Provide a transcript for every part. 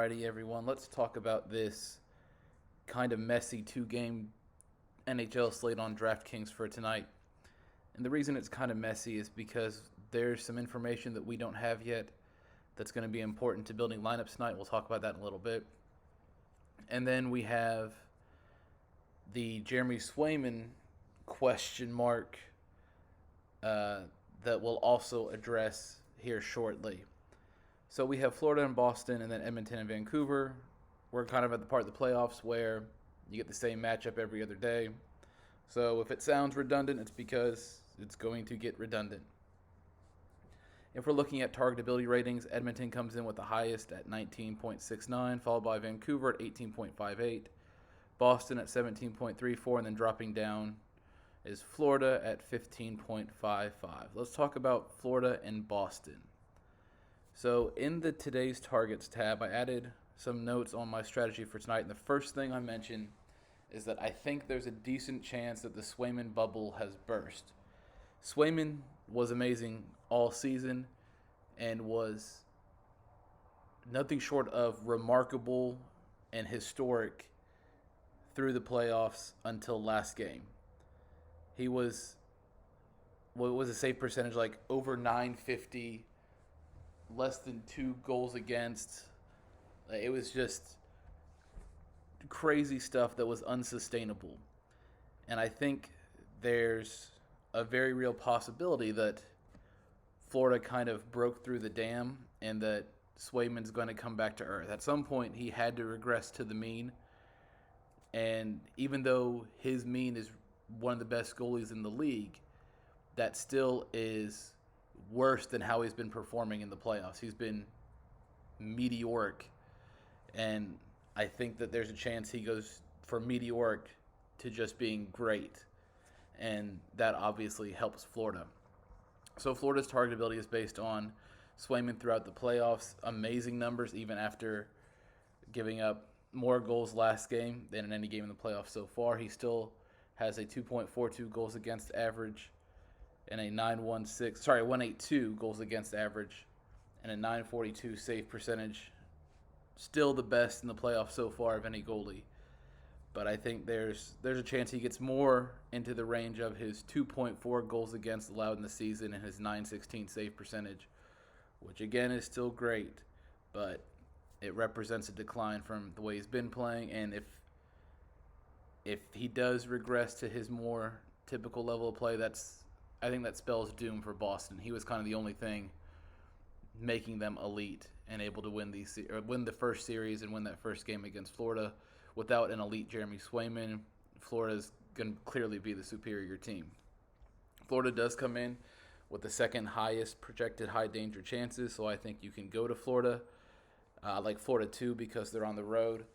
Alrighty, everyone. Let's talk about this kind of messy two-game NHL slate on DraftKings for tonight. And the reason it's kind of messy is because there's some information that we don't have yet that's going to be important to building lineups tonight. We'll talk about that in a little bit. And then we have the Jeremy Swayman question mark that we'll also address here shortly. So we have Florida and Boston, and then Edmonton and Vancouver. We're kind of at the part of the playoffs where you get the same matchup every other day. So if it sounds redundant, it's because it's going to get redundant. If we're looking at targetability ratings, Edmonton comes in with the highest at 19.69, followed by Vancouver at 18.58, Boston at 17.34, and then dropping down is Florida at 15.55. Let's talk about Florida and Boston. So in the Today's Targets tab, I added some notes on my strategy for tonight. And the first thing I mentioned is that I think there's a decent chance that the Swayman bubble has burst. Swayman was amazing all season and was nothing short of remarkable and historic through the playoffs until last game. He was, what was the save percentage, like over 950, less than 2 goals against. It was just crazy stuff that was unsustainable. And I think there's a very real possibility that Florida kind of broke through the dam and that Swayman's going to come back to earth. At some point, he had to regress to the mean. And even though his mean is one of the best goalies in the league, that still is worse than how he's been performing in the playoffs. He's been meteoric, and I think that there's a chance he goes from meteoric to just being great, and that obviously helps Florida. So Florida's targetability is based on Swayman throughout the playoffs. Amazing numbers, even after giving up more goals last game than in any game in the playoffs so far. He still has a 2.42 goals against average and a 182 goals against average and a 942 save percentage. Still the best in the playoffs so far of any goalie. But I think there's a chance he gets more into the range of his 2.4 goals against allowed in the season and his 916 save percentage, which again is still great, but it represents a decline from the way he's been playing. And if he does regress to his more typical level of play, I think that spells doom for Boston. He was kind of the only thing making them elite and able to win the first series and win that first game against Florida. Without an elite Jeremy Swayman, Florida's going to clearly be the superior team. Florida does come in with the second highest projected high danger chances, so I think you can go to Florida. I like Florida too because they're on the road.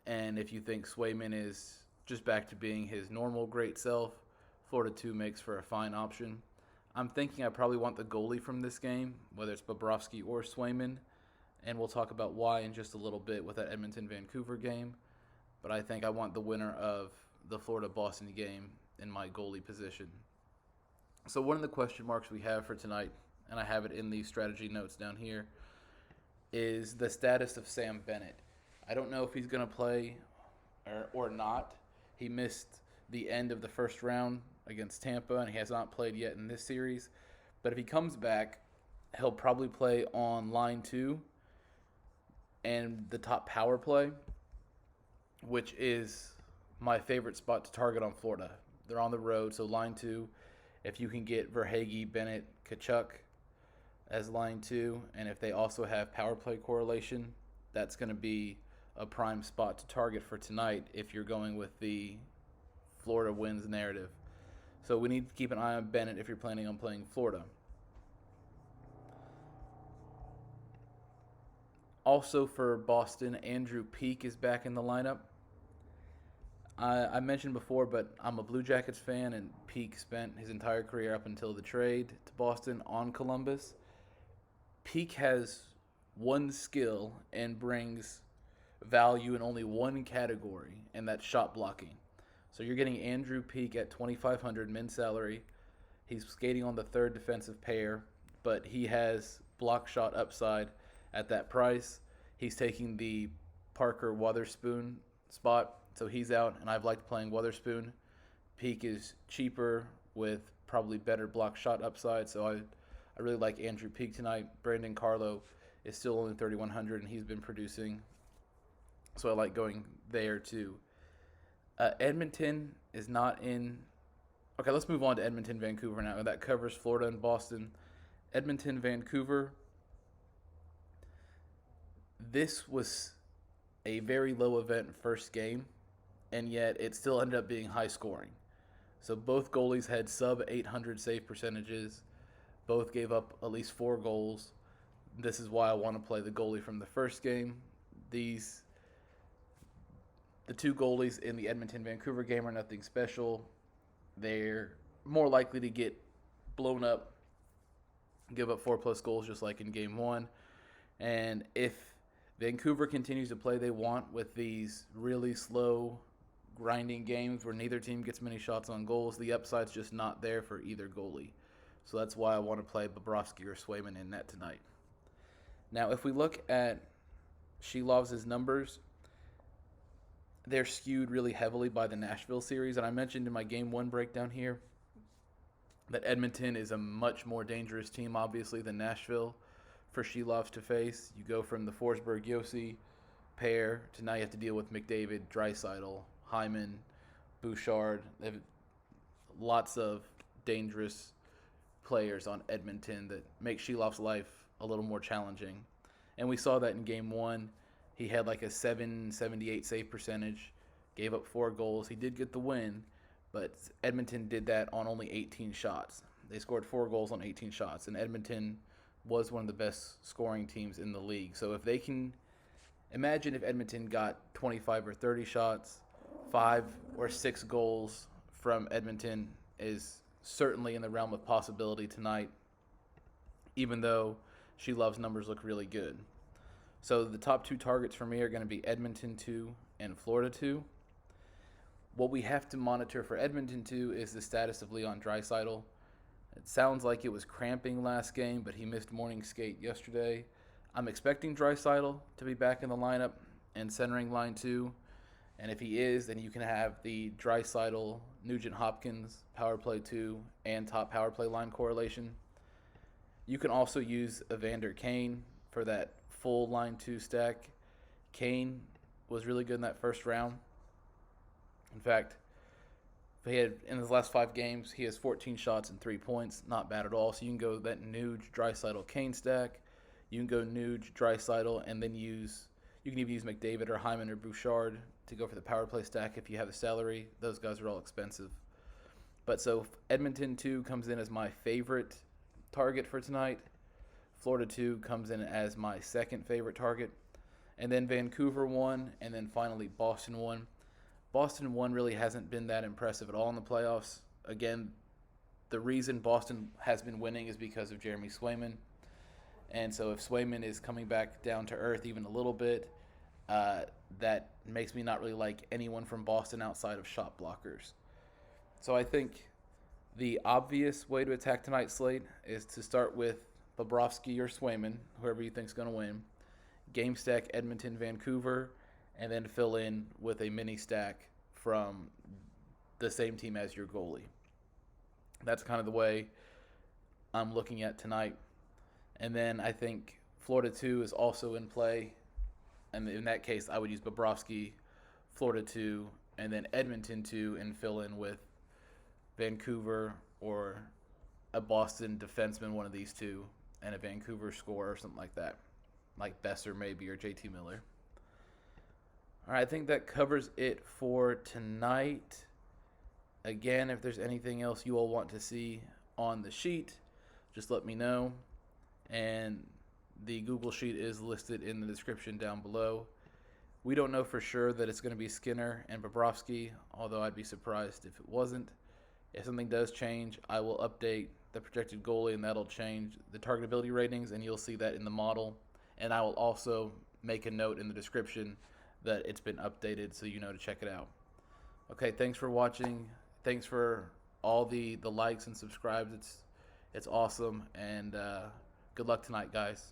And if you think Swayman is just back to being his normal great self, Florida 2 makes for a fine option. I'm thinking I probably want the goalie from this game, whether it's Bobrovsky or Swayman, and we'll talk about why in just a little bit with that Edmonton-Vancouver game. But I think I want the winner of the Florida-Boston game in my goalie position. So one of the question marks we have for tonight, and I have it in the strategy notes down here, is the status of Sam Bennett. I don't know if he's going to play or not. He missed the end of the first round against Tampa, and he has not played yet in this series. But if he comes back, he'll probably play on line 2 and the top power play, which is my favorite spot to target on Florida. They're on the road, so line 2, if you can get Verhaeghe, Bennett, Tkachuk as line 2, and if they also have power play correlation, that's going to be a prime spot to target for tonight if you're going with the Florida wins narrative. So we need to keep an eye on Bennett if you're planning on playing Florida. Also for Boston, Andrew Peeke is back in the lineup. I mentioned before, but I'm a Blue Jackets fan, and Peeke spent his entire career up until the trade to Boston on Columbus. Peeke has one skill and brings value in only one category, and that's shot blocking. So you're getting Andrew Peeke at $2,500 min salary. He's skating on the third defensive pair, but he has block shot upside at that price. He's taking the Parker Wotherspoon spot, so he's out, and I've liked playing Wotherspoon. Peak is cheaper with probably better block shot upside, so I really like Andrew Peak tonight. Brandon Carlo is still only 3,100, and he's been producing, so I like going there too. Edmonton is not in. Okay, let's move on to Edmonton, Vancouver now. That covers Florida and Boston. Edmonton, Vancouver. This was a very low event first game, and yet it still ended up being high scoring. So both goalies had sub 800 save percentages. Both gave up at least 4 goals. This is why I want to play the goalie from the first game. The 2 goalies in the Edmonton-Vancouver game are nothing special. They're more likely to get blown up, give up 4+ goals just like in Game 1. And if Vancouver continues to play they want with these really slow, grinding games where neither team gets many shots on goals, the upside's just not there for either goalie. So that's why I want to play Bobrovsky or Swayman in net tonight. Now, if we look at Shilov's numbers, they're skewed really heavily by the Nashville series. And I mentioned in my Game 1 breakdown here that Edmonton is a much more dangerous team, obviously, than Nashville for Shilov to face. You go from the Forsberg-Yossi pair to now you have to deal with McDavid, Draisaitl, Hyman, Bouchard. They have lots of dangerous players on Edmonton that make Shilov's life a little more challenging. And we saw that in Game 1. He had like a 778 save percentage, gave up 4 goals. He did get the win, but Edmonton did that on only 18 shots. They scored 4 goals on 18 shots, and Edmonton was one of the best scoring teams in the league. So if they can, imagine if Edmonton got 25 or 30 shots, 5 or 6 goals from Edmonton is certainly in the realm of possibility tonight, even though Shilov's numbers look really good. So the top 2 targets for me are going to be Edmonton 2 and Florida 2. What we have to monitor for Edmonton 2 is the status of Leon Draisaitl. It sounds like it was cramping last game, but he missed morning skate yesterday. I'm expecting Draisaitl to be back in the lineup and centering line 2. And if he is, then you can have the Draisaitl, Nugent-Hopkins power play 2 and top power play line correlation. You can also use Evander Kane for that full line 2 stack. Kane was really good in that first round. In fact, he had in his last 5 games, he has 14 shots and 3 points. Not bad at all. So you can go that Nuge, Draisaitl, Kane stack. You can go Nuge, Draisaitl, and then you can even use McDavid or Hyman or Bouchard to go for the power play stack if you have the salary. Those guys are all expensive. But so Edmonton 2 comes in as my favorite target for tonight. Florida 2 comes in as my second favorite target. And then Vancouver 1, and then finally Boston 1. Boston 1 really hasn't been that impressive at all in the playoffs. Again, the reason Boston has been winning is because of Jeremy Swayman. And so if Swayman is coming back down to earth even a little bit, that makes me not really like anyone from Boston outside of shot blockers. So I think the obvious way to attack tonight's slate is to start with Bobrovsky or Swayman, whoever you think is going to win. Game stack Edmonton, Vancouver, and then fill in with a mini stack from the same team as your goalie. That's kind of the way I'm looking at tonight. And then I think Florida 2 is also in play. And in that case, I would use Bobrovsky, Florida 2, and then Edmonton 2, and fill in with Vancouver or a Boston defenseman, one of these 2, and a Vancouver scorer or something like that, like Besser maybe or JT Miller. All right, I think that covers it for tonight. Again, if there's anything else you all want to see on the sheet, just let me know. And the Google Sheet is listed in the description down below. We don't know for sure that it's going to be Skinner and Bobrovsky, although I'd be surprised if it wasn't. If something does change, I will update the projected goalie, and that'll change the targetability ratings, and you'll see that in the model. And I will also make a note in the description that it's been updated so you know to check it out. Okay, thanks for watching. Thanks for all the likes and subscribes. It's awesome, and good luck tonight, guys.